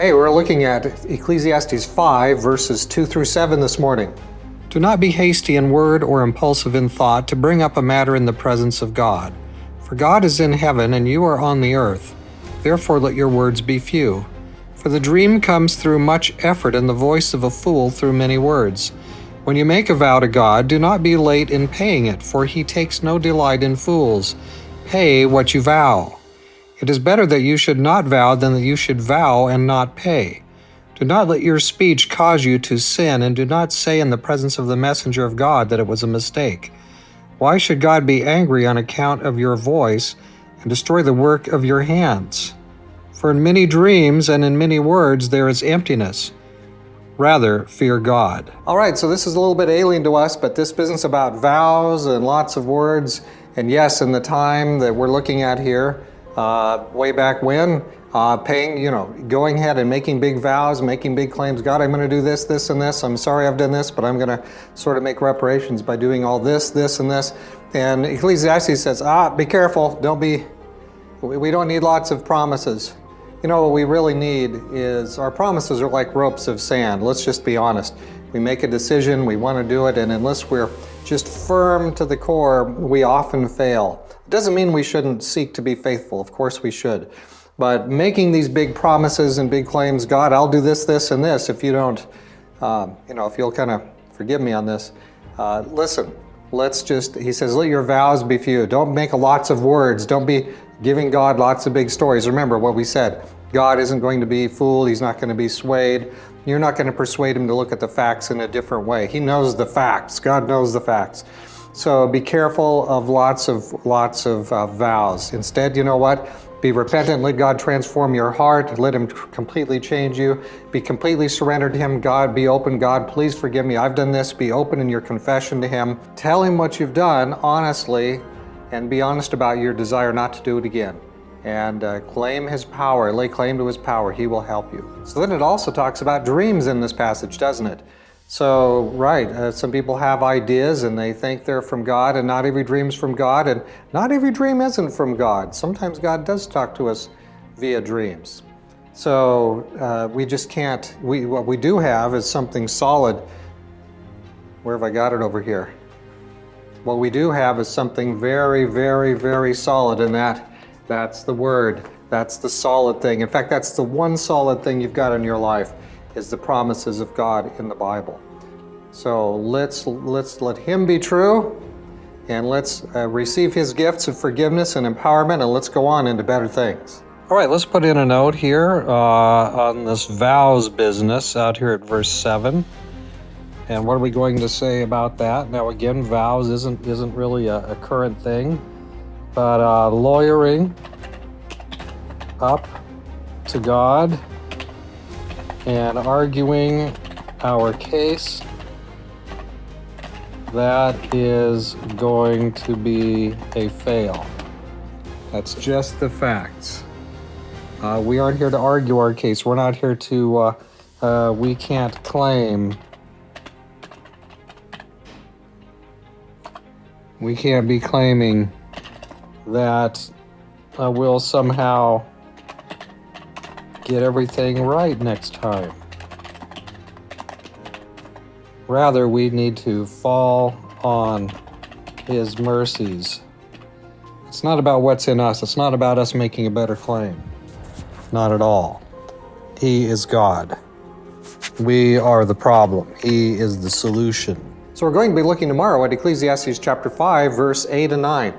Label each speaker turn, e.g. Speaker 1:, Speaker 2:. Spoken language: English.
Speaker 1: Hey, we're looking at Ecclesiastes 5, verses 2 through 7 this morning. Do not be hasty in word or impulsive in thought to bring up a matter in the presence of God. For God is in heaven and you are on the earth. Therefore let your words be few. For the dream comes through much effort and the voice of a fool through many words. When you make a vow to God, do not be late in paying it, for he takes no delight in fools. Pay what you vow. It is better that you should not vow than that you should vow and not pay. Do not let your speech cause you to sin, and do not say in the presence of the messenger of God that it was a mistake. Why should God be angry on account of your voice and destroy the work of your hands? For in many dreams and in many words there is emptiness. Rather, fear God. All right, so this is a little bit alien to us, but this business about vows and lots of words, and yes, in the time that we're looking at here, way back when, going ahead and making big vows, making big claims. God, I'm going to do this, this, and this. I'm sorry I've done this, but I'm going to sort of make reparations by doing all this, this, and this. And Ecclesiastes says, be careful. We don't need lots of promises. You know, what we really need is, our promises are like ropes of sand. Let's just be honest. We make a decision, we want to do it, and unless we're just firm to the core, we often fail. It doesn't mean we shouldn't seek to be faithful. Of course we should. But making these big promises and big claims, God, I'll do this, this, and this, if you don't, if you'll kind of forgive me on this, listen, he says, let your vows be few. Don't make lots of words. Don't be giving God lots of big stories. Remember what we said. God isn't going to be fooled. He's not going to be swayed. You're not going to persuade him to look at the facts in a different way. He knows the facts. God knows the facts. So be careful of lots of vows. Instead, you know what? Be repentant. Let God transform your heart. Let him completely change you. Be completely surrendered to him. God, be open. God, please forgive me. I've done this. Be open in your confession to him. Tell him what you've done honestly, and be honest about your desire not to do it again. And claim his power. Lay claim to his power. He will help you. So then it also talks about dreams in this passage, doesn't it? So, right, some people have ideas and they think they're from God, and not every dream's from God, and not every dream isn't from God. Sometimes God does talk to us via dreams. So we just can't, what we do have is something solid. Where have I got it over here? What we do have is something very, very, very solid, and that's the Word. That's the solid thing. In fact, that's the one solid thing you've got in your life, is the promises of God in the Bible. So let's let him be true, and let's receive his gifts of forgiveness and empowerment, and let's go on into better things. All right, let's put in a note here on this vows business out here at verse 7. And what are we going to say about that? Now again, vows isn't really a current thing, but lawyering up to God and arguing our case, that is going to be a fail. That's just the facts. We aren't here to argue our case. We're not here to, we can't claim. We can't be claiming that we'll somehow get everything right next time. Rather, we need to fall on his mercies. It's not about what's in us. It's not about us making a better claim. Not at all. He is God. We are the problem. He is the solution. So we're going to be looking tomorrow at Ecclesiastes chapter 5, verse 8 and 9.